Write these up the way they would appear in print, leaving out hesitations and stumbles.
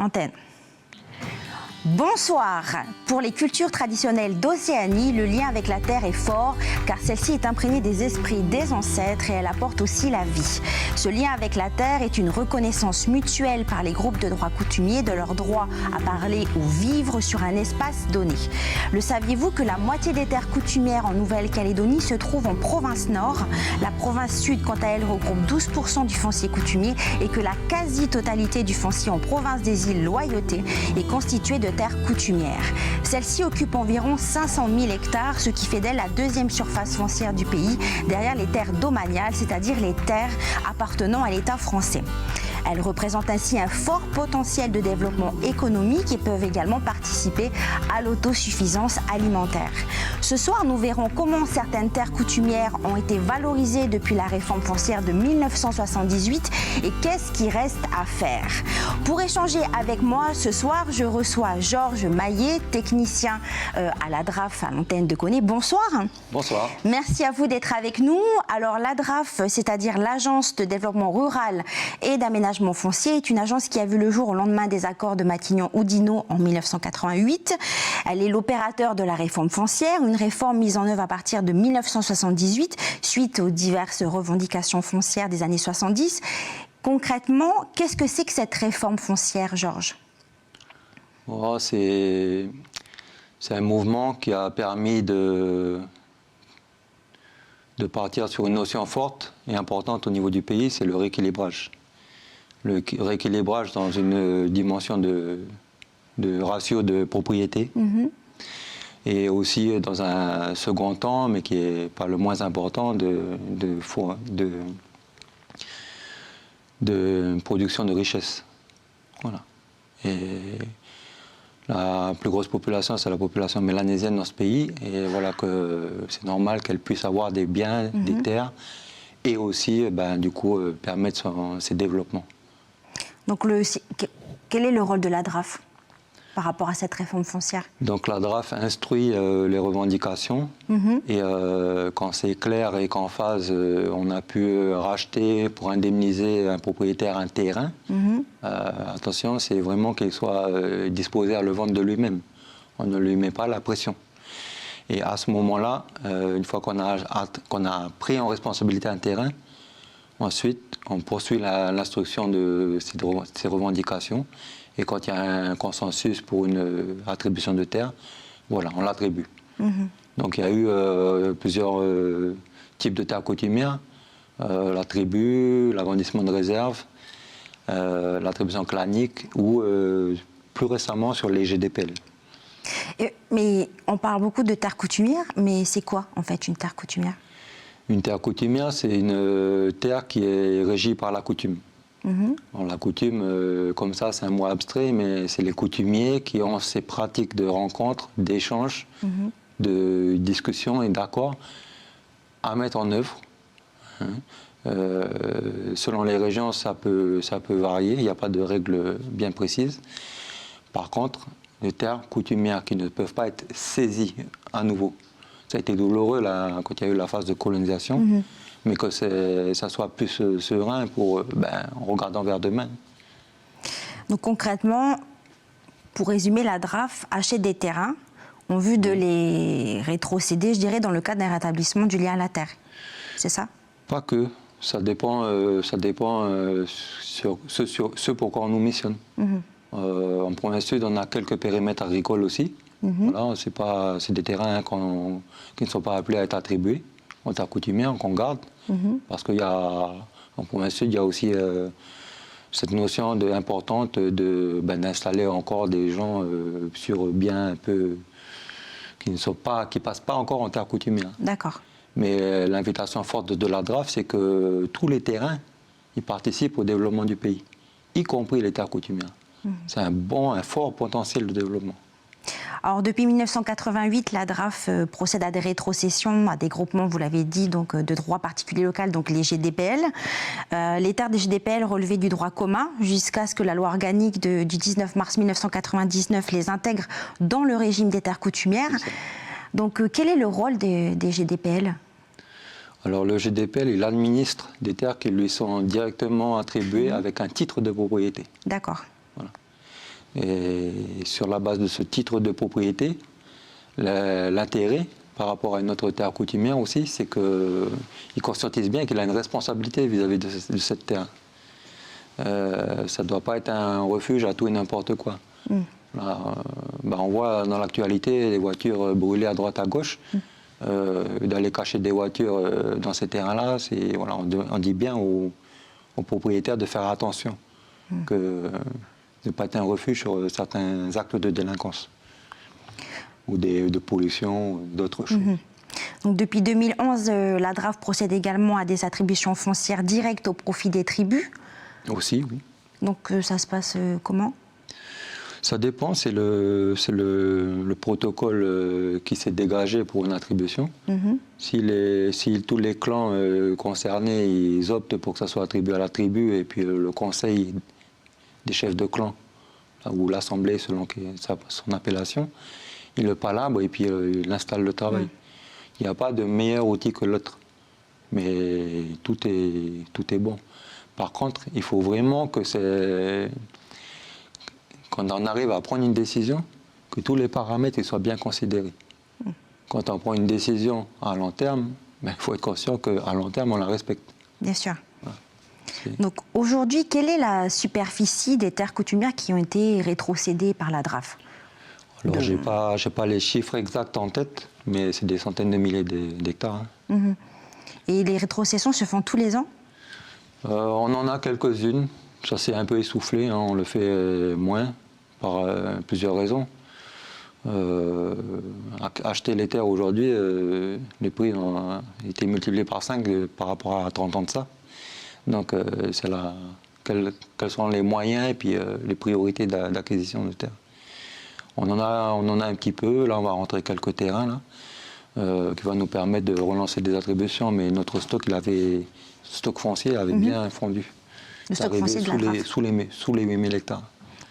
Antenne. Bonsoir. Pour les cultures traditionnelles d'Océanie, le lien avec la terre est fort car celle-ci est imprégnée des esprits des ancêtres et elle apporte aussi la vie. Ce lien avec la terre est une reconnaissance mutuelle par les groupes de droit coutumiers de leur droit à parler ou vivre sur un espace donné. Le saviez-vous que la moitié des terres coutumières en Nouvelle-Calédonie se trouve en province nord? La province sud, quant à elle, regroupe 12% du foncier coutumier et que la quasi-totalité du foncier en province des îles Loyauté est constituée de terres coutumières. Celle-ci occupe environ 500 000 hectares, ce qui fait d'elle la deuxième surface foncière du pays, derrière les terres domaniales, c'est-à-dire les terres appartenant à l'État français. Elles représentent ainsi un fort potentiel de développement économique et peuvent également participer à l'autosuffisance alimentaire. Ce soir, nous verrons comment certaines terres coutumières ont été valorisées depuis la réforme foncière de 1978 et qu'est-ce qui reste à faire. Pour échanger avec moi ce soir, je reçois Georges Maillet, technicien à l'ADRAF à l'antenne de Koné. Bonsoir. Bonsoir. Merci à vous d'être avec nous. Alors l'ADRAF, c'est-à-dire l'Agence de développement rural et d'aménagement foncier, est une agence qui a vu le jour au lendemain des accords de Matignon-Oudinot en 1988. Elle est l'opérateur de la réforme foncière, une réforme mise en œuvre à partir de 1978 suite aux diverses revendications foncières des années 70. Concrètement, qu'est-ce que c'est que cette réforme foncière, Georges? Oh, c'est un mouvement qui a permis de partir sur une notion forte et importante au niveau du pays, c'est le rééquilibrage. Le rééquilibrage dans une dimension de ratio de propriété. Et aussi dans un second temps, mais qui n'est pas le moins important, de production de richesse. Voilà. Et la plus grosse population, c'est la population mélanésienne dans ce pays. Et voilà que c'est normal qu'elle puisse avoir des biens, des terres, et aussi, du coup, permettre ses développements. Donc, quel est le rôle de l'ADRAF par rapport à cette réforme foncière? Donc l'ADRAF instruit les revendications et quand c'est clair et qu'en phase on a pu racheter pour indemniser un propriétaire un terrain, attention, c'est vraiment qu'il soit disposé à le vendre de lui-même. On ne lui met pas la pression. Et à ce moment-là, une fois qu'on a pris en responsabilité un terrain, ensuite on poursuit l'instruction de ces revendications. Et quand il y a un consensus pour une attribution de terre, voilà, on l'attribue. Donc il y a eu plusieurs types de terres coutumières, l'attribut, l'agrandissement de réserve, l'attribution clanique ou plus récemment sur les GDPL. Mais on parle beaucoup de terres coutumières, mais c'est quoi en fait une terre coutumière? Une terre coutumière, c'est une terre qui est régie par la coutume. Alors, la coutume, comme ça, c'est un mot abstrait, mais c'est les coutumiers qui ont ces pratiques de rencontres, d'échanges, de discussions et d'accords à mettre en œuvre. Selon les régions, ça peut varier, il n'y a pas de règle bien précise. Par contre, les terres coutumières qui ne peuvent pas être saisies à nouveau. Ça a été douloureux là, quand il y a eu la phase de colonisation. Mais que ça soit plus serein en regardant vers demain. Donc concrètement, pour résumer, l'ADRAF achète des terrains en vue de les rétrocéder, je dirais, dans le cadre d'un rétablissement du lien à la terre. C'est ça? Pas que. Ça dépend sur ce pour quoi on nous missionne. En province sud, on a quelques périmètres agricoles aussi. Voilà, c'est des terrains qui ne sont pas appelés à être attribués. En terre coutumière qu'on garde, parce qu'il y a, en province sud, il y a aussi cette notion importante d'installer encore des gens sur biens un peu qui passent pas encore en terre coutumière. D'accord. Mais l'invitation forte de l'ADRAF, c'est que tous les terrains, ils participent au développement du pays, y compris les terres coutumières. C'est un fort potentiel de développement. Alors, depuis 1988, l'ADRAF procède à des rétrocessions, à des groupements, vous l'avez dit, donc, de droit particulier local, donc les GDPL. Les terres des GDPL relevaient du droit commun jusqu'à ce que la loi organique du 19 mars 1999 les intègre dans le régime des terres coutumières. Donc, quel est le rôle des GDPL? Alors, le GDPL, il administre des terres qui lui sont directement attribuées avec un titre de propriété. D'accord. Voilà. Et sur la base de ce titre de propriété, l'intérêt par rapport à une autre terre coutumière aussi, c'est qu'il conscientise bien qu'il a une responsabilité vis-à-vis de cette terre. Ça ne doit pas être un refuge à tout et n'importe quoi. Là, on voit dans l'actualité les voitures brûlées à droite à gauche. D'aller cacher des voitures dans ces terrains-là, voilà, on dit bien aux propriétaires de faire attention, que de ne pas être un refuge sur certains actes de délinquance ou de pollution, d'autres choses. Donc, depuis 2011, la DRAF procède également à des attributions foncières directes au profit des tribus. Aussi, oui. Donc ça se passe comment? Ça dépend, c'est le protocole qui s'est dégagé pour une attribution. Si tous les clans concernés ils optent pour que ça soit attribué à la tribu, et puis le conseil des chefs de clan, ou l'assemblée selon son appellation, il le palabre et puis il installe le travail. Il n'y a pas de meilleur outil que l'autre, mais tout est bon. Par contre, il faut vraiment que quand on arrive à prendre une décision, que tous les paramètres soient bien considérés. Quand on prend une décision à long terme, il faut être conscient qu'à long terme, on la respecte. Bien sûr. Voilà. Donc aujourd'hui, quelle est la superficie des terres coutumières qui ont été rétrocédées par la DRAF? Alors, j'ai pas les chiffres exacts en tête, mais c'est des centaines de milliers d'hectares. Et les rétrocessions se font tous les ans? On en a quelques-unes. Ça s'est un peu essoufflé, hein. On le fait moins, par plusieurs raisons. Acheter les terres aujourd'hui, les prix ont été multipliés par 5 par rapport à 30 ans de ça. Donc, c'est là quels sont les moyens et puis les priorités d'acquisition de terres. On en a un petit peu. Là, on va rentrer quelques terrains là, qui va nous permettre de relancer des attributions. Mais notre stock, stock foncier avait bien fondu. Le stock foncier de la DRAF. Sous les 8000 hectares.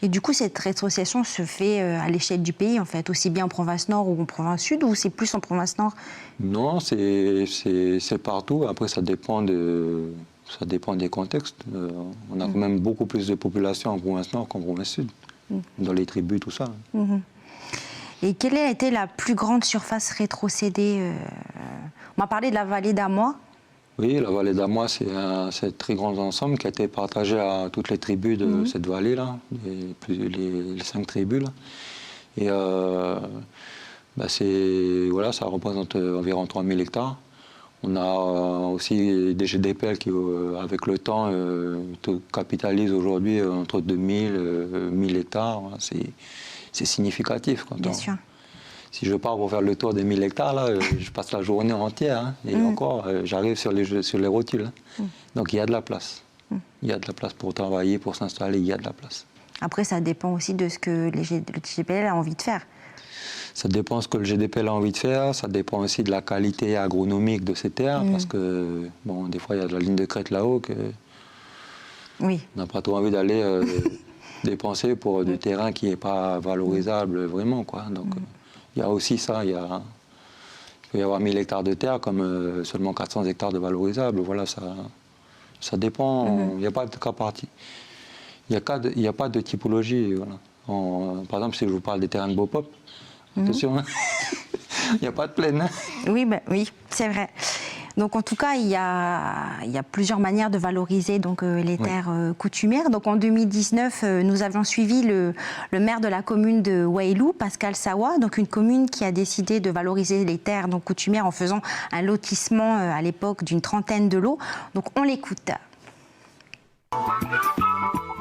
Et du coup, cette rétrocession se fait à l'échelle du pays, en fait, aussi bien en province nord ou en province sud, ou c'est plus en province nord? Non, c'est partout. Après, ça dépend des contextes. On a quand même beaucoup plus de population en province nord qu'en province sud, dans les tribus, tout ça. Et quelle a été la plus grande surface rétrocédée? On m'a parlé de la vallée d'Amois. Oui, la vallée d'Amois, c'est un très grand ensemble qui a été partagé à toutes les tribus de cette vallée-là, les 5 tribus. Là. Et ça représente environ 3000 hectares. On a aussi des GDPL qui, avec le temps, capitalisent aujourd'hui entre 2000 et 1000 hectares. C'est significatif. Bien sûr. Si je pars pour faire le tour des 1000 hectares, là, je passe la journée entière. Hein, et encore, j'arrive sur les rotules. Hein. Donc il y a de la place. Il y a de la place pour travailler, pour s'installer, il y a de la place. Après, ça dépend aussi de ce que le GDPL a envie de faire. Ça dépend de ce que le GDPL a envie de faire. Ça dépend aussi de la qualité agronomique de ces terres. Parce que, bon, des fois, il y a de la ligne de crête là-haut que on n'a pas trop envie d'aller dépenser pour du terrain qui n'est pas valorisable vraiment, quoi. Donc, il y a aussi ça, il peut y avoir 1000 hectares de terre comme seulement 400 hectares de valorisables. Voilà, ça dépend, il n'y a pas de cas parti. Il n'y a pas de typologie. Voilà. Par exemple, si je vous parle des terrains de Beaupop, attention, hein, il n'y a pas de plaine. Hein. Oui, c'est vrai. Donc en tout cas, il y a plusieurs manières de valoriser donc, les terres coutumières. Donc en 2019, nous avions suivi le maire de la commune de Wailou, Pascal Sawa, donc une commune qui a décidé de valoriser les terres donc, coutumières en faisant un lotissement à l'époque d'une 30aine de lots. Donc on l'écoute.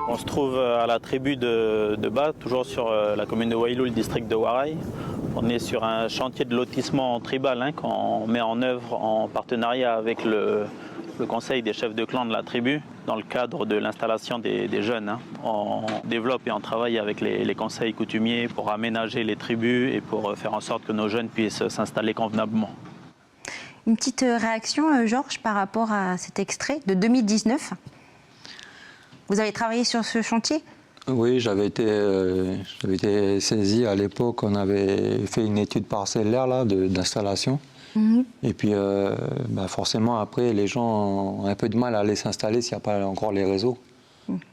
On se trouve à la tribu de Bas, toujours sur la commune de Wailou, le district de Waray. On est sur un chantier de lotissement tribal qu'on met en œuvre en partenariat avec le conseil des chefs de clan de la tribu dans le cadre de l'installation des jeunes. On développe et on travaille avec les conseils coutumiers pour aménager les tribus et pour faire en sorte que nos jeunes puissent s'installer convenablement. Une petite réaction, Georges, par rapport à cet extrait de 2019. Vous avez travaillé sur ce chantier ? Oui, j'avais été saisi à l'époque. On avait fait une étude parcellaire d'installation. Et puis, forcément, après, les gens ont un peu de mal à aller s'installer s'il n'y a pas encore les réseaux.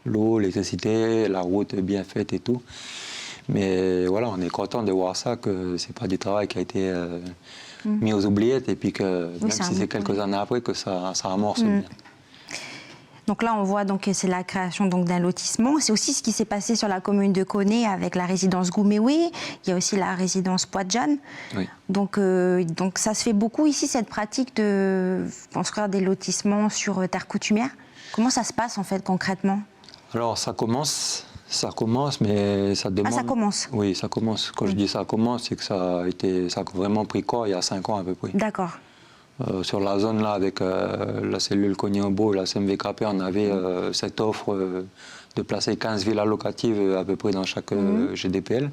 L'eau, l'électricité, la route bien faite et tout. Mais voilà, on est content de voir ça, que c'est pas du travail qui a été mis aux oubliettes et puis que même si c'est quelques années après, que ça amorce bien. Donc là, on voit donc que c'est la création donc d'un lotissement. C'est aussi ce qui s'est passé sur la commune de Koné avec la résidence Gouméoué. Il y a aussi la résidence Poitjane. Oui. Donc ça se fait beaucoup ici, cette pratique de construire des lotissements sur terre coutumière. Comment ça se passe en fait concrètement? Alors ça commence, mais ça demande... Ah, ça commence? Oui, ça commence. Quand je dis ça commence, c'est que ça a vraiment pris corps il y a 5 ans à peu près. D'accord. Sur la zone là, avec la cellule Cognombo, la CMVKP, on avait cette offre de placer 15 villas locatives à peu près dans chaque GDPL,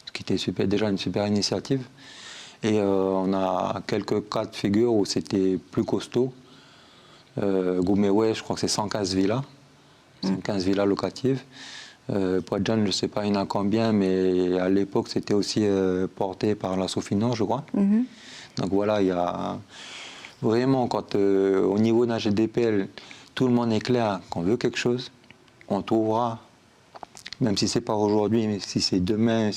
ce qui était déjà une super initiative. Et on a quelques cas de figure où c'était plus costaud. Gouméoué, je crois que c'est 115 villas, 115 villas locatives. Poitjane, je ne sais pas il y en a combien, mais à l'époque c'était aussi porté par la Sofinor, je crois. Donc voilà, il y a vraiment, quand au niveau d'un GDPL, tout le monde est clair qu'on veut quelque chose, on trouvera, même si ce n'est pas aujourd'hui, mais si c'est demain,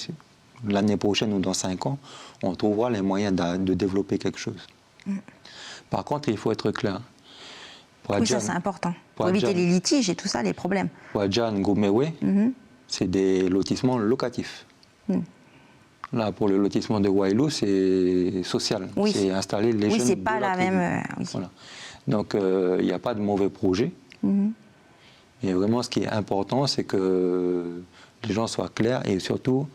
l'année prochaine ou dans 5 ans, on trouvera les moyens de développer quelque chose. Par contre, il faut être clair. Oui, ça c'est important. Pour éviter les litiges et tout ça, les problèmes. Poitjane, Gouméoué, c'est des lotissements locatifs. Là, pour le lotissement de Wailou, c'est social. Oui. C'est installer les jeunes. Oui, c'est pas la même. Oui. Voilà. Donc, il n'y a pas de mauvais projet. Et vraiment, ce qui est important, c'est que les gens soient clairs et surtout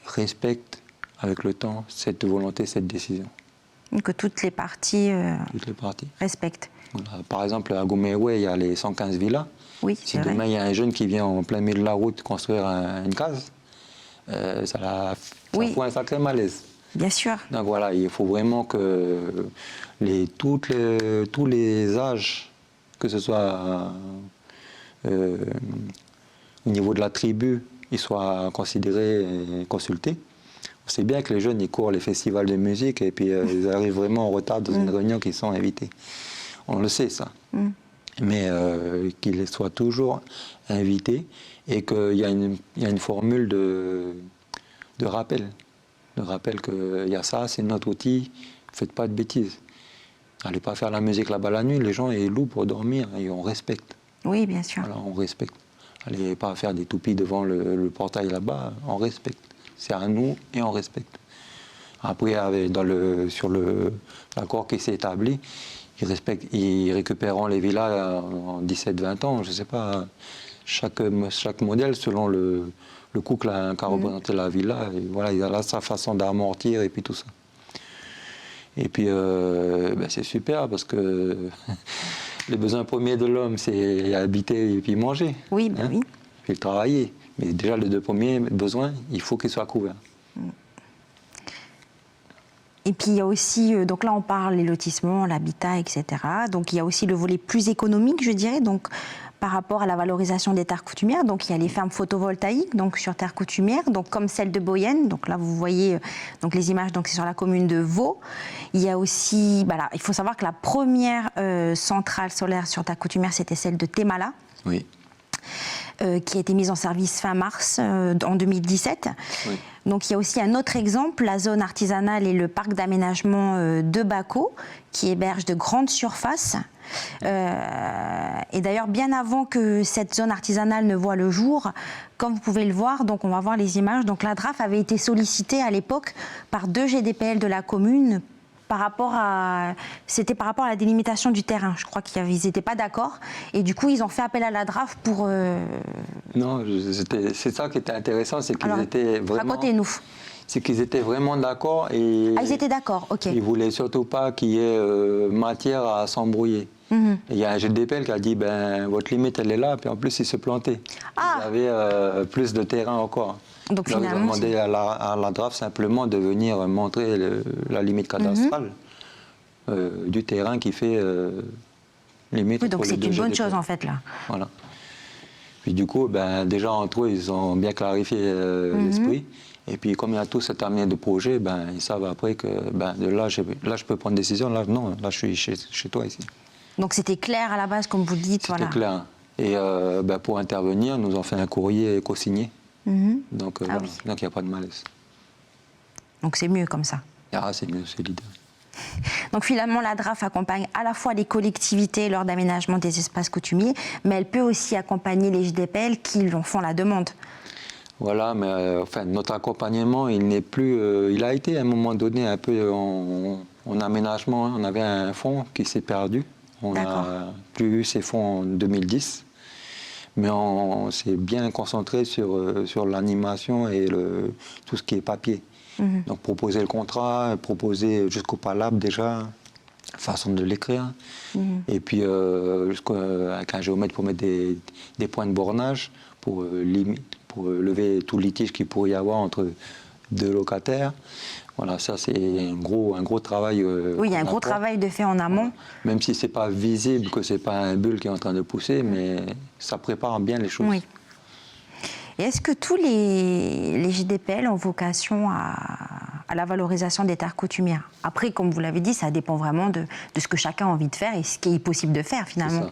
respectent avec le temps cette volonté, cette décision. Que toutes les parties, respectent. Voilà. Par exemple, à Gouméoué, il y a les 115 villas. Oui, si demain, il y a un jeune qui vient en plein milieu de la route construire une case, ça fout un sacré malaise. Bien sûr. Donc voilà, il faut vraiment que tous les âges, que ce soit au niveau de la tribu, ils soient considérés et consultés. On sait bien que les jeunes, ils courent les festivals de musique et puis ils arrivent vraiment en retard dans une réunion qu'ils sont invités. On le sait, ça. Mais qu'ils soient toujours invités et qu'il y a une formule de rappel. De rappel qu'il y a ça, c'est notre outil, ne faites pas de bêtises. N'allez pas faire la musique là-bas la nuit, les gens ils louent pour dormir et on respecte. Oui, bien sûr. Voilà, on respecte. Allez pas faire des toupies devant le portail là-bas, on respecte. C'est à nous et on respecte. Après, sur l'accord qui s'est établi, ils récupéreront les villas en 17-20 ans, je ne sais pas, chaque modèle selon le coût qu'a représenté la villa. Et voilà, il a sa façon d'amortir et puis tout ça. Et puis, c'est super parce que les besoins premiers de l'homme, c'est habiter et puis manger. Oui, oui. Puis travailler. Mais déjà, les 2 premiers besoins, il faut qu'ils soient couverts. Et puis il y a aussi, donc là on parle des lotissements, l'habitat, etc. Donc il y a aussi le volet plus économique, je dirais, donc par rapport à la valorisation des terres coutumières. Donc il y a les fermes photovoltaïques donc sur terres coutumières, donc comme celle de Boyenne. Donc là vous voyez donc les images, donc c'est sur la commune de Vaud. Il y a aussi, là, il faut savoir que la première centrale solaire sur terre coutumière, c'était celle de Témala. Oui. Qui a été mise en service fin mars en 2017. Oui. Donc il y a aussi un autre exemple, la zone artisanale et le parc d'aménagement de Baco, qui héberge de grandes surfaces. Et d'ailleurs, bien avant que cette zone artisanale ne voie le jour, comme vous pouvez le voir, donc on va voir les images, donc la DRAF avait été sollicitée à l'époque par 2 GDPL de la commune c'était par rapport à la délimitation du terrain. Je crois qu'ils n'étaient pas d'accord. Et du coup, ils ont fait appel à la DRAF pour... Non, c'est ça qui était intéressant, c'est qu'ils étaient vraiment... Racontez-nous. C'est qu'ils étaient vraiment d'accord et... Ah, ils étaient d'accord, ok. Ils ne voulaient surtout pas qu'il y ait matière à s'embrouiller. Il y a un GDPL qui a dit, votre limite, elle est là, puis en plus, ils se plantaient. Ils avaient plus de terrain encore. Donc ils ont demandé à la DRAF simplement de venir montrer la limite cadastrale du terrain qui fait limite. Oui, donc c'est une bonne chose en fait là. Voilà. Puis du coup, déjà entre eux, ils ont bien clarifié l'esprit. Et puis comme il y a tout cet avenir de projet, ils savent après que de là, je peux prendre une décision. Là, non, là je suis chez toi ici. Donc c'était clair à la base, comme vous le dites. C'était clair. Et pour intervenir, nous ont fait un courrier co-signé. Donc, Ah voilà. oui. Donc il n'y a pas de malaise. Donc c'est mieux comme ça. Ah, c'est mieux, c'est l'idée. Donc finalement, la DRAF accompagne à la fois les collectivités lors d'aménagement des espaces coutumiers, mais elle peut aussi accompagner les JDPL qui en font la demande. Voilà, mais enfin, notre accompagnement, il n'est plus. Il a été à un moment donné un peu en aménagement. On avait un fonds qui s'est perdu. On n'a plus eu ces fonds en 2010. Mais on s'est bien concentré sur l'animation et tout ce qui est papier. Donc proposer le contrat, proposer jusqu'au palable déjà, façon de l'écrire. Et puis avec un géomètre pour mettre des points de bornage pour lever tout litige qu'il pourrait y avoir entre deux locataires. Voilà, ça c'est un gros travail. Oui, il y a un gros travail de fait en amont. Même si c'est pas visible, que c'est pas un bulle qui est en train de pousser, mais ça prépare bien les choses. Oui. Et est-ce que tous les JDPL ont vocation à la valorisation des terres coutumières? Après, comme vous l'avez dit, ça dépend vraiment de ce que chacun a envie de faire et ce qui est possible de faire finalement.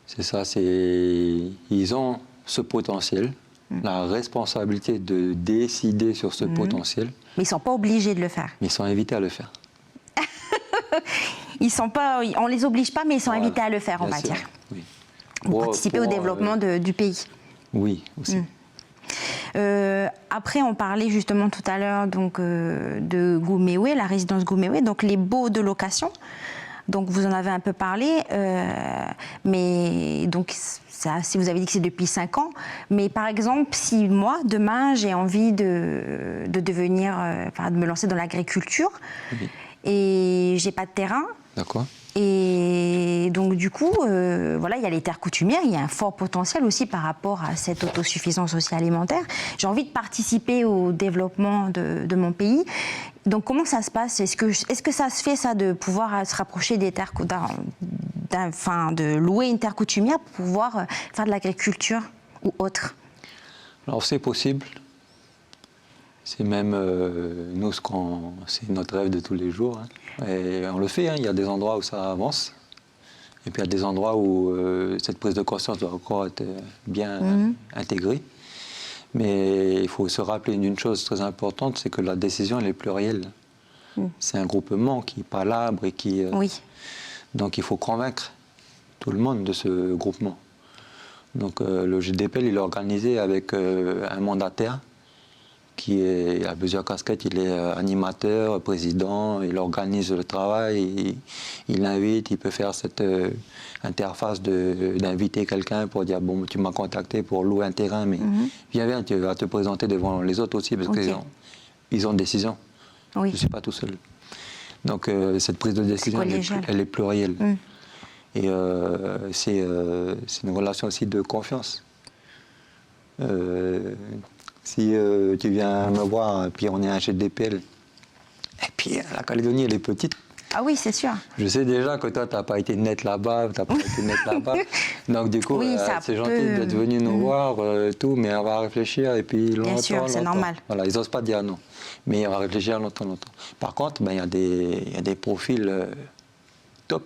C'est ça, ils ont ce potentiel, la responsabilité de décider sur ce potentiel. Mais ils ne sont pas obligés de le faire. Mais ils sont invités à le faire. On ne les oblige pas, mais ils sont invités à le faire, on va dire. Oui. Pour participer au développement du pays. Oui, aussi. Après, on parlait justement tout à l'heure de Gouméoué, la résidence Gouméoué, donc les baux de location. Donc vous en avez un peu parlé, mais donc si vous avez dit que c'est depuis 5 ans, mais par exemple, si moi, demain, j'ai envie de devenir, de me lancer dans l'agriculture, et j'ai pas de terrain. D'accord. Et donc du coup, voilà, il y a les terres coutumières, il y a un fort potentiel aussi par rapport à cette autosuffisance aussi alimentaire. J'ai envie de participer au développement de mon pays. Donc comment ça se passe? Est-ce que ça se fait ça de pouvoir se rapprocher des terres, de louer une terre coutumière pour pouvoir faire de l'agriculture ou autre? Alors c'est possible. C'est même c'est notre rêve de tous les jours. Et on le fait, il y a des endroits où ça avance. Et puis il y a des endroits où cette prise de conscience doit encore être bien intégrée. Mais il faut se rappeler d'une chose très importante, c'est que la décision elle est plurielle. C'est un groupement qui palabre et qui... Donc il faut convaincre tout le monde de ce groupement. Donc le JDPL il est organisé avec un mandataire qui a plusieurs casquettes, il est animateur, président, il organise le travail, il invite, il peut faire cette interface d'inviter quelqu'un pour dire bon tu m'as contacté pour louer un terrain, mais viens, tu vas te présenter devant les autres aussi parce qu'ils ont une décision. Oui. Je ne suis pas tout seul. Donc cette prise de décision, elle est plurielle. Et c'est une relation aussi de confiance. Si tu viens me voir, puis on est un JDPL, et puis la Calédonie, elle est petite. Ah oui, c'est sûr. Je sais déjà que toi, tu n'as pas été net là-bas, Donc du coup, c'est gentil d'être venu nous voir, tout, mais on va réfléchir, et puis longtemps. Bien sûr, c'est normal. Voilà, ils n'osent pas dire non. Mais on va réfléchir longtemps. Par contre, il y a des profils top.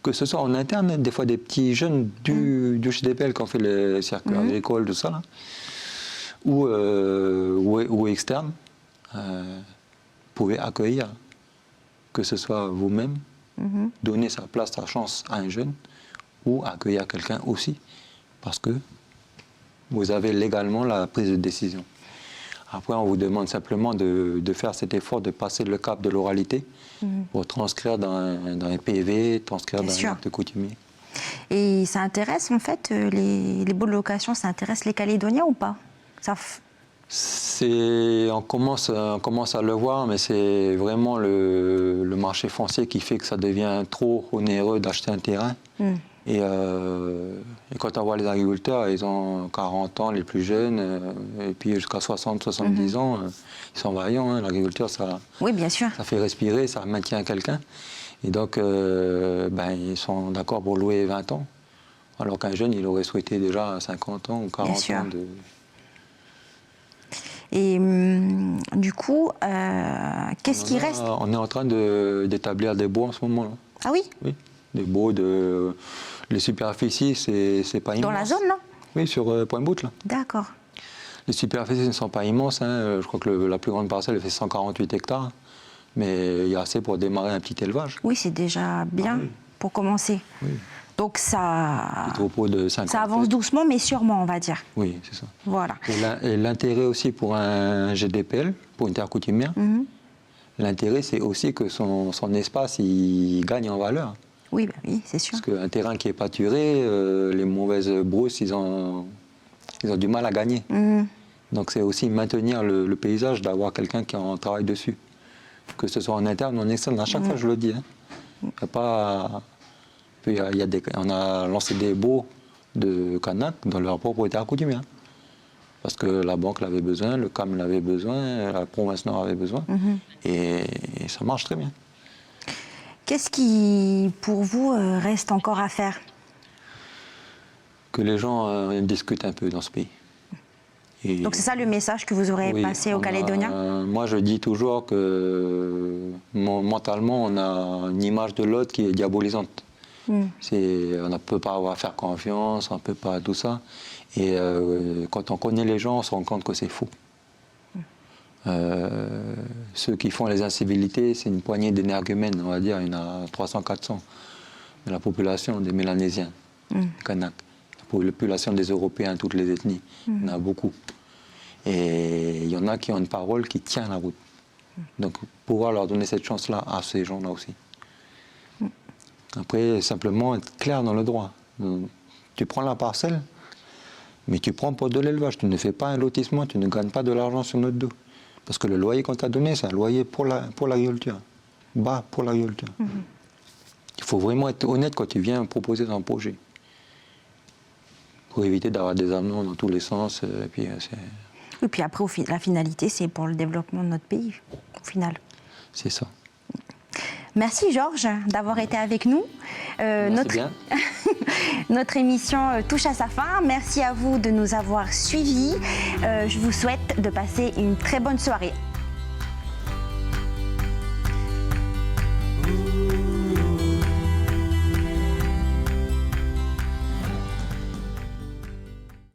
Que ce soit en interne, des fois des petits jeunes du JDPL qui ont fait le circuit agricole, tout ça, là. Ou externe, pouvez accueillir, que ce soit vous-même, donner sa place, sa chance à un jeune, ou accueillir quelqu'un aussi, parce que vous avez légalement la prise de décision. Après, on vous demande simplement de faire cet effort, de passer le cap de l'oralité, pour transcrire dans un PV, transcrire dans un acte coutumier. Et ça intéresse, en fait, les baux de location, ça intéresse les Calédoniens ou pas? On commence à le voir, mais c'est vraiment le marché foncier qui fait que ça devient trop onéreux d'acheter un terrain. Et quand on voit les agriculteurs, ils ont 40 ans, les plus jeunes, et puis jusqu'à 60, 70 ans, ils sont vaillants. L'agriculture, ça fait respirer, ça maintient quelqu'un. Et donc, ils sont d'accord pour louer 20 ans, alors qu'un jeune, il aurait souhaité déjà 50 ans ou 40 ans de... Et du coup, qu'est-ce qui reste? On est en train d'établir des baux en ce moment-là. Ah oui? Oui. Des baux de... Les superficies, c'est pas immense. Dans la zone, non? Oui, sur Point Bout, là. D'accord. Les superficies ne sont pas immenses. Hein. Je crois que la plus grande parcelle fait 148 hectares. Mais il y a assez pour démarrer un petit élevage. Oui, c'est déjà bien pour commencer. Oui. Donc ça, Troupeau de 50 ça avance doucement, mais sûrement, on va dire. Oui, c'est ça. Voilà. Et l'intérêt aussi pour un GDPL, pour une terre coutumière, l'intérêt c'est aussi que son espace il gagne en valeur. Oui, oui, c'est sûr. Parce qu'un terrain qui est pâturé, les mauvaises brousses, ils ont du mal à gagner. Donc c'est aussi maintenir le paysage, d'avoir quelqu'un qui en travaille dessus. Que ce soit en interne ou en externe, à chaque fois je le dis. Hein. Il y a pas... on a lancé des baux de Kanak dans leur propriété coutumière. Parce que la banque l'avait besoin, le CAM l'avait besoin, la province Nord avait besoin. Et ça marche très bien. Qu'est-ce qui, pour vous, reste encore à faire? Que les gens discutent un peu dans ce pays. Et donc c'est ça le message que vous aurez passé aux Calédoniens? Moi je dis toujours que mentalement on a une image de l'autre qui est diabolisante. On ne peut pas avoir à faire confiance, on ne peut pas tout ça. Et quand on connaît les gens, on se rend compte que c'est faux. Ceux qui font les incivilités, c'est une poignée d'énergumènes, on va dire, il y en a 300-400 de la population des Mélanésiens, des Kanaks. La population des Européens, toutes les ethnies, il y en a beaucoup. Et il y en a qui ont une parole qui tient la route. Donc pouvoir leur donner cette chance-là à ces gens-là aussi. Après, simplement être clair dans le droit. Tu prends la parcelle, mais tu prends pour de l'élevage. Tu ne fais pas un lotissement, tu ne gagnes pas de l'argent sur notre dos. Parce que le loyer qu'on t'a donné, c'est un loyer pour l'agriculture. Bas pour l'agriculture. Il faut vraiment être honnête quand tu viens proposer ton projet. Pour éviter d'avoir des amenants dans tous les sens. Et puis, après, la finalité, c'est pour le développement de notre pays, au final. C'est ça. Merci Georges d'avoir été avec nous. Notre émission touche à sa fin. Merci à vous de nous avoir suivis. Je vous souhaite de passer une très bonne soirée.